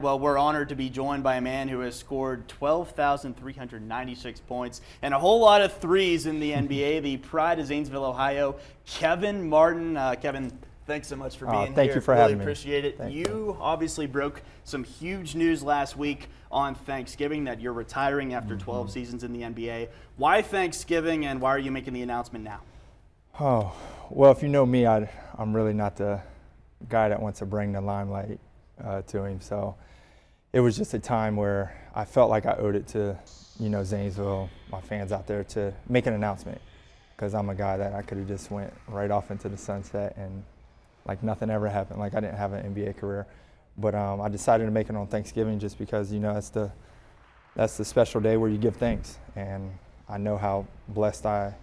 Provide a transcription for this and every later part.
Well, we're honored to be joined by a man who has scored 12,396 points and a whole lot of threes in the NBA, the pride of Zanesville, Ohio, Kevin Martin. Kevin, thanks so much for being here. Thank you for having me. Really appreciate it. You obviously broke some huge news last week on Thanksgiving that you're retiring after 12 seasons in the NBA. Why Thanksgiving, and why are you making the announcement now? Oh, well, if you know me, I'm really not the guy that wants to bring the limelight to him. So it was just a time where I felt like I owed it to, Zanesville, my fans out there, to make an announcement, because I'm a guy that I could have just went right off into the sunset and like nothing ever happened, like I didn't have an NBA career. But I decided to make it on Thanksgiving just because, that's the special day where you give thanks. And I know how blessed I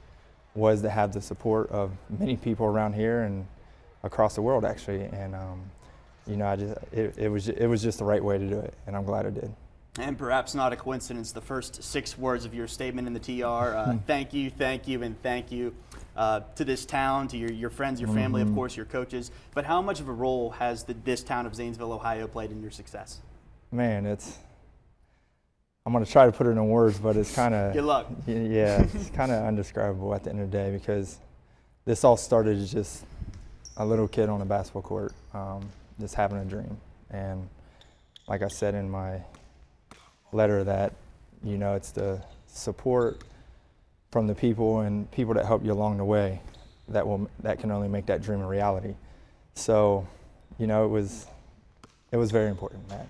was to have the support of many people around here and across the world, actually. And it was just the right way to do it, and I'm glad I did. And perhaps not a coincidence, the first 6 words of your statement in the TR, thank you, and thank you to this town, to your friends, your family, of course, your coaches. But how much of a role has this town of Zanesville, Ohio played in your success? Man, I'm going to try to put it in words, but it's kind of – Good luck. Yeah, it's kind of undescribable at the end of the day, because this all started as just a little kid on a basketball court, just having a dream. And like I said in my letter, that it's the support from the people and people that help you along the way that can only make that dream a reality. So it was very important that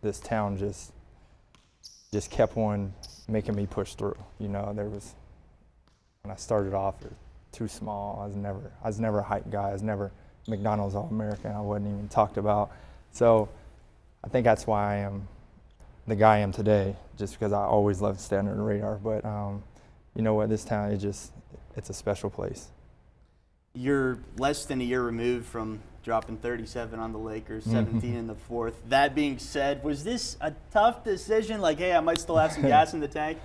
this town just kept on making me push through. There was, when I started off, it was too small. I was never a hype guy. I was never McDonald's All-American. I wasn't even talked about. So I think that's why I am the guy I am today, just because I always loved staying under the radar. But you know what, this town, it's a special place. You're less than a year removed from dropping 37 on the Lakers, 17 in the fourth. That being said, was this a tough decision? Like, hey, I might still have some gas in the tank?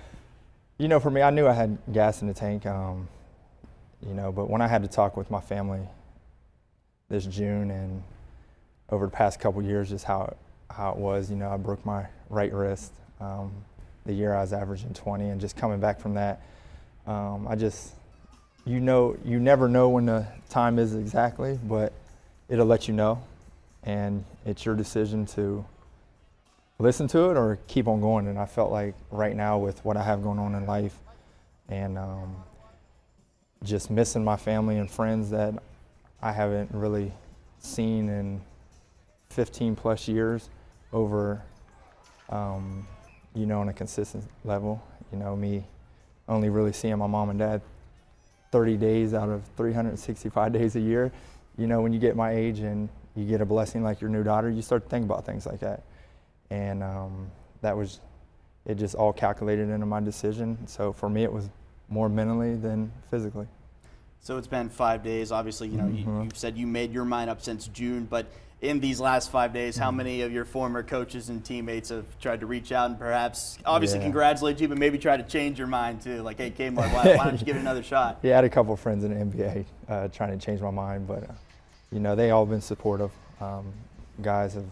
For me, I knew I had gas in the tank, but when I had to talk with my family this June and over the past couple of years, just how it was, I broke my right wrist the year I was averaging 20, and just coming back from that, you never know when the time is exactly, but it'll let you know, and it's your decision to listen to it or keep on going. And I felt like right now, with what I have going on in life and just missing my family and friends that I haven't really seen in 15 plus years over, on a consistent level. Me only really seeing my mom and dad 30 days out of 365 days a year. When you get my age and you get a blessing like your new daughter, you start to think about things like that. And it just all calculated into my decision. So for me, it was more mentally than physically. So it's been 5 days. Obviously, you said you made your mind up since June, but in these last 5 days, how many of your former coaches and teammates have tried to reach out and perhaps, obviously, congratulate you, but maybe try to change your mind too? Like, hey, Kmart, why don't you give it another shot? Yeah, I had a couple of friends in the NBA trying to change my mind, but they all been supportive. Guys have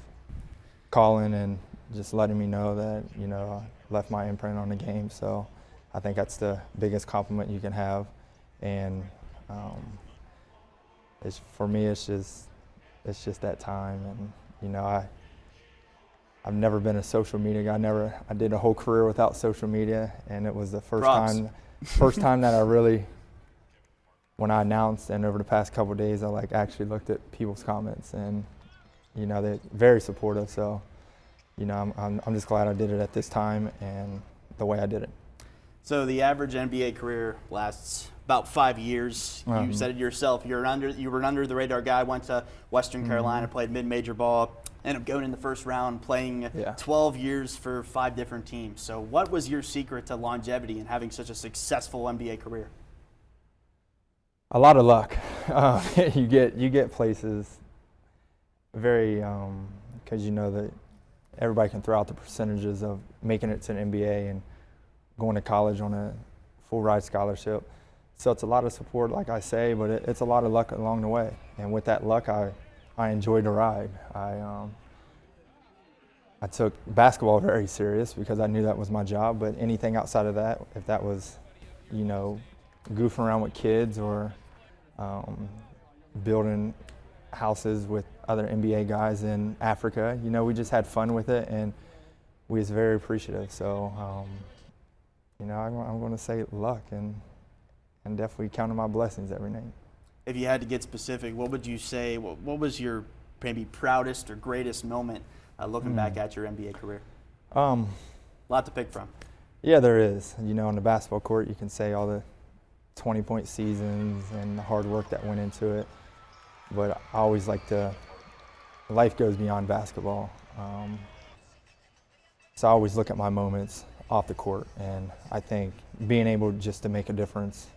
calling and just letting me know that I left my imprint on the game. So I think that's the biggest compliment you can have. And for me, it's just that time. And I've never been a social media guy. I did a whole career without social media, and it was the first time that I really, when I announced, and over the past couple of days, I actually looked at people's comments, and they're very supportive. So I'm just glad I did it at this time and the way I did it. So the average NBA career lasts about 5 years. You said it yourself. You were an under the radar guy. Went to Western Carolina, played mid-major ball, ended up going in the first round, playing 12 years for 5 different teams. So what was your secret to longevity and having such a successful NBA career? A lot of luck. You get places very because that everybody can throw out the percentages of making it to an NBA and going to college on a full ride scholarship. So it's a lot of support, like I say, but it's a lot of luck along the way. And with that luck, I enjoyed the ride. I took basketball very serious because I knew that was my job, but anything outside of that, if that was, goofing around with kids or building houses with other NBA guys in Africa, we just had fun with it, and we was very appreciative. So, I'm going to say luck and definitely counting my blessings every night. If you had to get specific, what would you say, what was your maybe proudest or greatest moment looking back at your NBA career? A lot to pick from. Yeah, there is. On the basketball court, you can say all the 20-point seasons and the hard work that went into it. But I always like life goes beyond basketball. So I always look at my moments off the court. And I think being able just to make a difference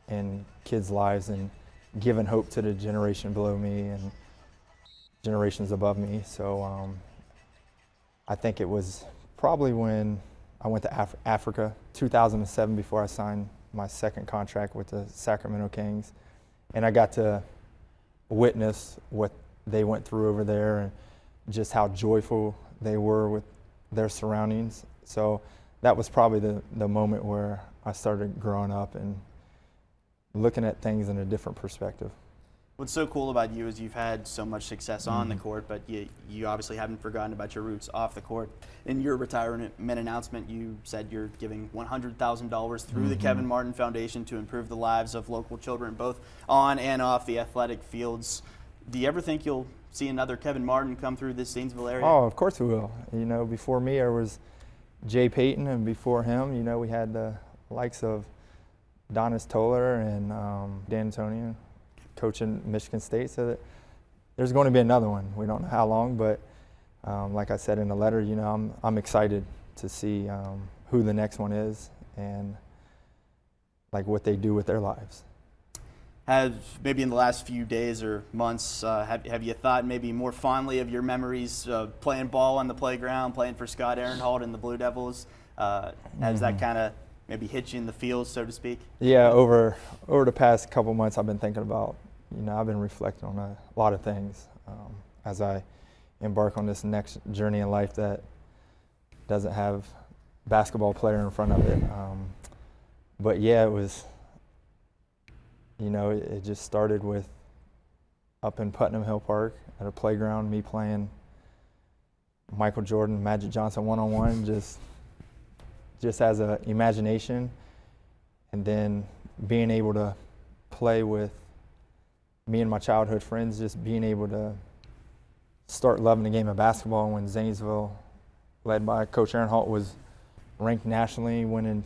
in kids' lives and giving hope to the generation below me and generations above me. So I think it was probably when I went to Africa, 2007, before I signed my second contract with the Sacramento Kings. And I got to witness what they went through over there and just how joyful they were with their surroundings. So that was probably the moment where I started growing up and looking at things in a different perspective. What's so cool about you is you've had so much success on the court, but you obviously haven't forgotten about your roots off the court. In your retirement announcement, you said you're giving $100,000 through the Kevin Martin Foundation to improve the lives of local children, both on and off the athletic fields. Do you ever think you'll see another Kevin Martin come through this Zanesville area? Oh, of course we will. Before me, there was Jay Payton, and before him, we had the likes of Donis Toller and Dan Antonio coaching Michigan State, so that there's going to be another one. We don't know how long, but like I said in the letter, I'm excited to see who the next one is and like what they do with their lives. Have maybe in the last few days or months, have you thought maybe more fondly of your memories playing ball on the playground, playing for Scott Aaronholt and the Blue Devils? Has that kind of maybe hit you in the feels, so to speak? Yeah, over the past couple months, I've been thinking about, I've been reflecting on a lot of things as I embark on this next journey in life that doesn't have a basketball player in front of it. But yeah, it was, it just started with up in Putnam Hill Park at a playground, me playing Michael Jordan, Magic Johnson one-on-one, just as an imagination, and then being able to play with me and my childhood friends, just being able to start loving the game of basketball when Zanesville, led by Coach Aaronholt, was ranked nationally, winning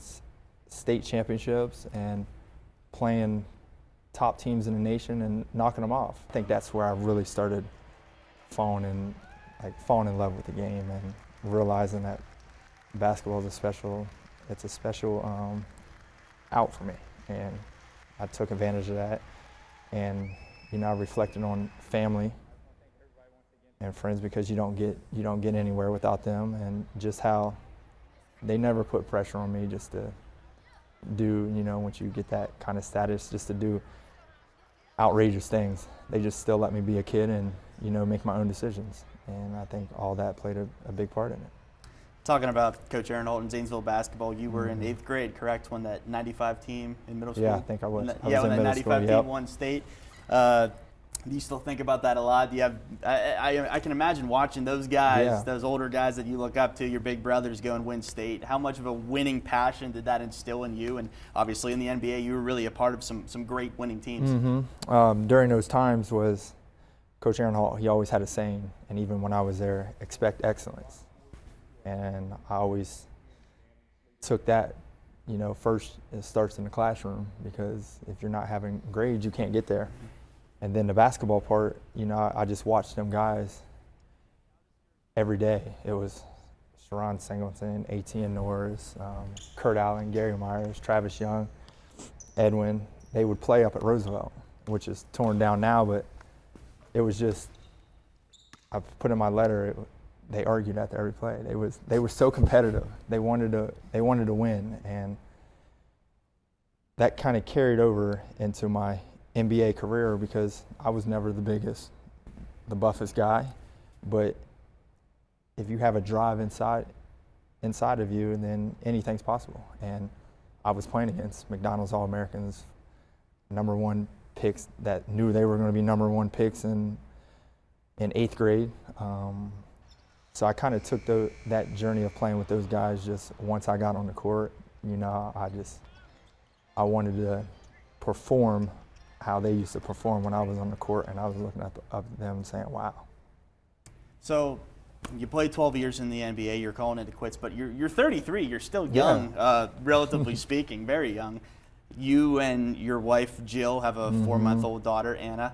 state championships and playing top teams in the nation and knocking them off. I think that's where I really started falling in love with the game and realizing that basketball is a special out for me, and I took advantage of that. And I reflected on family and friends, because you don't get anywhere without them, and just how they never put pressure on me just to do, once you get that kind of status, just to do outrageous things. They just still let me be a kid and make my own decisions, and I think all that played a big part in it. Talking about Coach Aaronholt and Zanesville basketball, you were in 8th grade, correct, when that 95 team in middle school? Yeah, I think I was. When that 95 team won state. Do you still think about that a lot? Do you have? I can imagine watching those guys, those older guys that you look up to, your big brothers, go and win state. How much of a winning passion did that instill in you? And obviously in the NBA, you were really a part of some great winning teams. During those times was Coach Aaronholt, he always had a saying, and even when I was there, expect excellence. And I always took that, first it starts in the classroom, because if you're not having grades, you can't get there. And then the basketball part, I just watched them guys every day. It was Sharon Singleton, Etienne Norris, Kurt Allen, Gary Myers, Travis Young, Edwin. They would play up at Roosevelt, which is torn down now, but it was just, I put in my letter, they argued after every play. They were so competitive. They wanted to win, and that kind of carried over into my NBA career, because I was never the biggest, the buffest guy, but if you have a drive inside of you, then anything's possible. And I was playing against McDonald's All-Americans, #1 picks that knew they were going to be #1 picks in 8th grade. So I kind of took that journey of playing with those guys. Just once I got on the court, you know, I wanted to perform how they used to perform when I was on the court, and I was looking up at them saying, wow. So you played 12 years in the NBA, you're calling it quits, but you're 33, you're still young, relatively speaking, very young. You and your wife, Jill, have a 4-month-old daughter, Anna.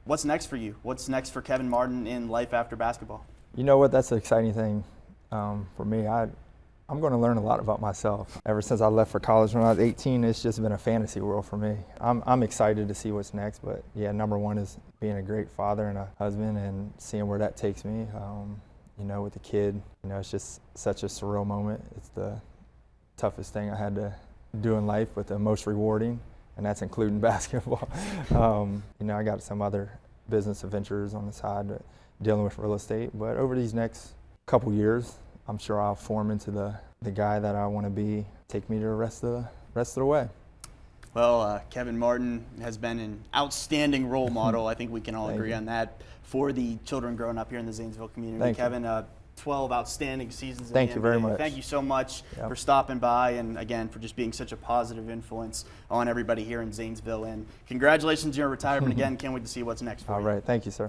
What's next for you? What's next for Kevin Martin in life after basketball? You know what? That's the exciting thing for me. I'm going to learn a lot about myself. Ever since I left for college when I was 18, it's just been a fantasy world for me. I'm excited to see what's next, but yeah, #1 is being a great father and a husband and seeing where that takes me. You know, with the kid, you know, it's just such a surreal moment. It's the toughest thing I had to do in life, but the most rewarding, and that's including basketball. You know, I got some other business adventures on the side, dealing with real estate, but over these next couple years, I'm sure I'll form into the guy that I want to be, take me to the rest of the way. Well, Kevin Martin has been an outstanding role model. I think we can all agree on that for the children growing up here in the Zanesville community. Thank Kevin, 12 outstanding seasons in Thank the you NBA. very much. Thank you so much for stopping by and, again, for just being such a positive influence on everybody here in Zanesville. And congratulations on your retirement again. Can't wait to see what's next for you. All right. Thank you, sir.